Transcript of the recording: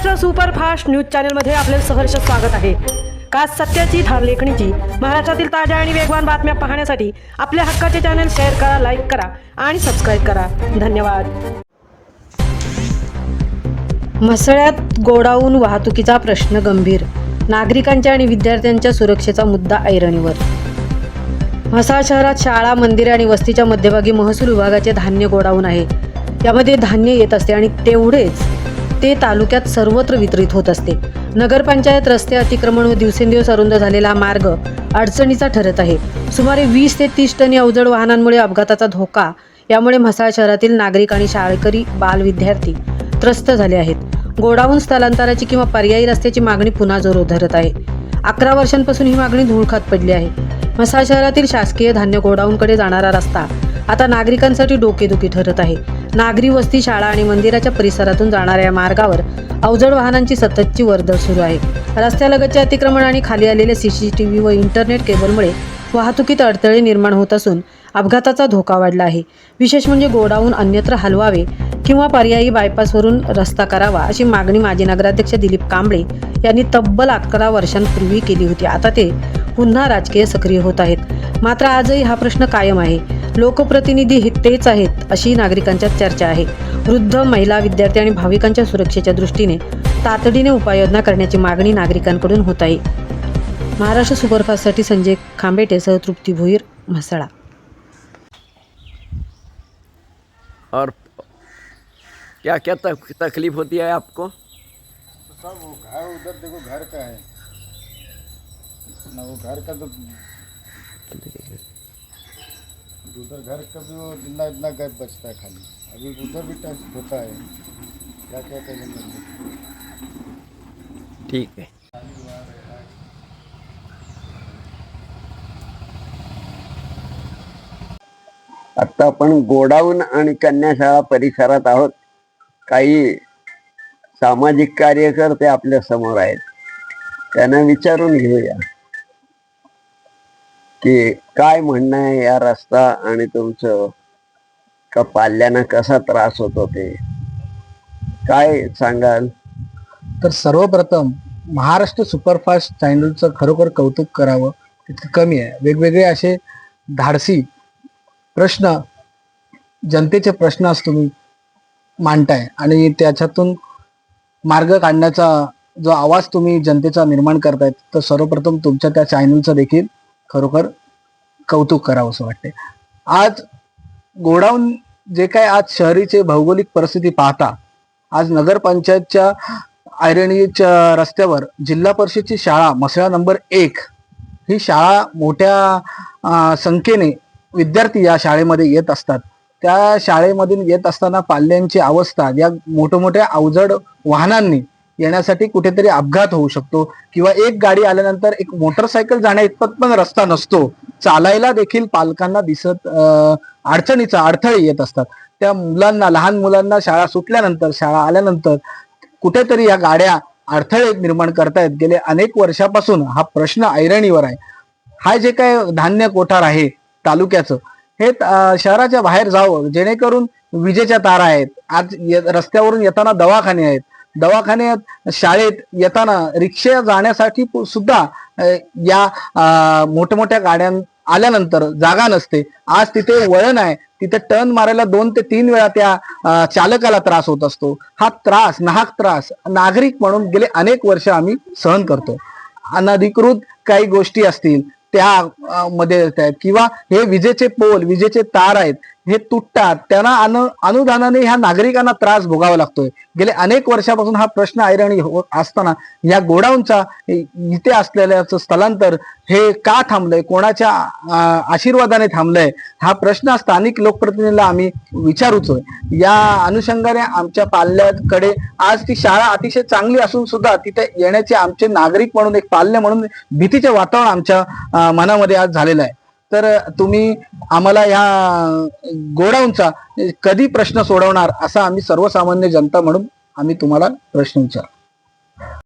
Maharashtra superfast news चॅनलमध्ये आपले सहर्ष स्वागत आहे। का सत्याची धार लेखणीची महाराष्ट्रातील ताज्या आणि वेगवान बातम्या पाहण्यासाठी आपल्या हक्काचे चॅनल शेअर करा, लाईक करा आणि सबस्क्राइब करा। धन्यवाद। म्हसळ्यात गोडाऊन वाहतुकीचा प्रश्न गंभीर, नागरिकांच्या आणि विद्यार्थ्यांच्या सुरक्षेचा मुद्दा ऐरणीवर। म्हसळा शहरात शाळा, मंदिरे आणि वस्तीच्या मध्यभागी महसूल विभागाचे धान्य गोडाऊन आहे। यामध्ये धान्य येत असते आणि तेवढेच ते तालुक्यात सर्वत्र वितरित होत असते। नगरपंचायत रस्ते अतिक्रमण व दिवसेंदिवस अरुंद झालेला हा मार्ग अडचणीचा ठरत आहे। सुमारे 20 ते 30 टन अवजड वाहनांमुळे अपघाताचा धोका। यामुळे म्हसळा शहरातील नागरिक आणि शाळकरी बाल विद्यार्थी त्रस्त झाले आहेत। गोडाऊन स्थलांतराची किंवा पर्यायी रस्त्याची मागणी पुन्हा जोर धरत आहे। 11 वर्षांपासून ही मागणी धुळखात पडली आहे। म्हसळा शहरातील शासकीय धान्य गोडाऊनकडे जाणारा रस्ता आता नागरिकांसाठी डोकेदुखी ठरत आहे। नागरी वस्ती, शाळा आणि मंदिराच्या परिसरातून जाणाऱ्या या मार्गावर अवजड वाहनांची सततची वर्दळ सुरू आहे। रस्त्यालगतचे अतिक्रमण आणि खाली आलेले CCTV व इंटरनेट केबलमुळे वाहतुकीत अडथळे निर्माण होत असून अपघाताचा धोका वाढला आहे। विशेष म्हणजे गोडाऊन अन्यत्र हलवावे किंवा पर्यायी बायपासवरून रस्ता करावा अशी मागणी माजी नगराध्यक्ष दिलीप कांबळे यांनी तब्बल 11 वर्षांपूर्वी केली होती। आता ते पुन्हा राजकीय सक्रिय होत आहेत। मात्र आजही हा प्रश्न कायम आहे। लोकप्रतिनिधी तेच आहेत अशी नागरिकांच्या चर्चा आहे। वृद्ध, महिला, विद्यार्थी आणि भाविकांच्या सुरक्षेच्या दृष्टीने तातडीने उपाययोजना करण्याची मागणी नागरिकांकडून होत आहे। महाराष्ट्र सुपरफास्टसाठी संजय खांबेटेसह तृप्ती भोईर, म्हसळा। और क्या क्या तकलीफ होती है आपको? सब वो घर उधर देखो, घर का है ना, वो घर का तो उधर घर का भी वो इतना इतना गैप बचता है खाली। अभी उधर भी टच होता है, क्या क्या करेंगे। ठीक है। आता आपण गोडाऊन आणि कन्याशाळा परिसरात आहोत। काही सामाजिक कार्यकर्ते आपल्या समोर आहेत, त्यांना विचारून घेऊया की काय म्हणणं आहे या रस्ता आणि तुमचं का पाल्यानं कसा त्रास होतो ते काय सांगाल? तर सर्वप्रथम महाराष्ट्र सुपरफास्ट चॅनलचं खरोखर कौतुक करावं, तितकं कमी आहे। वेगवेगळे असे धाडसी प्रश्न, जनतेचे प्रश्न आज तुम्ही मांडताय आणि त्याच्यातून मार्ग काढण्याचा जो आवाज तुम्ही जनतेचा निर्माण करतायत, तर सर्वप्रथम तुमच्या त्या चॅनलचं देखील खरोखर कौतुक करावं असं वाटते। आज गोडाऊन जे काय, आज शहरीचे भौगोलिक परिस्थिती पाहता, आज नगरपंचायतच्या ऐरणीच्या रस्त्यावर जिल्हा परिषदची शाळा म्हसळा नंबर 1 ही शाळा मोठ्या संख्येने विद्यार्थी या शाळेमध्ये येत असतात। त्या शाळेमधून येत असताना पाल्यांची अवस्था, या मोठमोठ्या अवजड वाहनांनी येण्यासाठी कुठेतरी अपघात होऊ शकतो किंवा एक गाडी आल्यानंतर एक मोटरसायकल जाण्या इतपत पण रस्ता नसतो। चालायला देखील पालकांना दिसत अडथळे येत असतात। त्या मुलांना, लहान मुलांना शाळा सुटल्यानंतर, शाळा आल्यानंतर कुठेतरी या गाड्या अडथळे निर्माण करतायत। गेले अनेक वर्षापासून हा प्रश्न ऐरणीवर आहे। हा जे काय धान्य कोठार आहे तालुक्याचं, हे शहराच्या बाहेर जावं, जेणेकरून विजेच्या तारा आहेत, आज रस्त्यावरून येताना दवाखाने आहेत, दवाखान्यात, शाळेत येताना रिक्षा जाण्यासाठी सुद्धा या मोठमोठ्या गाड्या आल्यानंतर जागा नसते। आज तिथे वळण आहे, तिथे टर्न मारायला 2 ते 3 वेळा त्या चालकाला त्रास होत असतो। हा त्रास, नाहक त्रास नागरिक म्हणून गेले अनेक वर्ष आम्ही सहन करतो। अनधिकृत काही गोष्टी असतील त्या मध्ये आहेत, किंवा हे विजेचे पोल, विजेचे तार आहेत, हे तुटतात, त्यांना अनुदानाने ह्या नागरिकांना त्रास भोगावा लागतोय। गेले अनेक वर्षापासून हा प्रश्न ऐरणी होत असताना या गोडाऊनचा इथे असलेल्याचं स्थलांतर हे का थांबलंय, कोणाच्या आशीर्वादाने थांबलंय, हा प्रश्न स्थानिक लोकप्रतिनिधीला आम्ही विचारूचोय। या अनुषंगाने आमच्या पाल्याकडे आज ती शाळा अतिशय चांगली असून सुद्धा तिथे येण्याचे आमचे नागरिक म्हणून, एक पाल्य म्हणून भीतीचे वातावरण आमच्या मनामध्ये आज झालेलं आहे। तर तुम्ही आम्हाला या गोडाऊनचा कधी प्रश्न सोडवणार, असा आम्ही सर्वसामान्य जनता म्हणून आम्ही तुम्हाला प्रश्न विचारतो।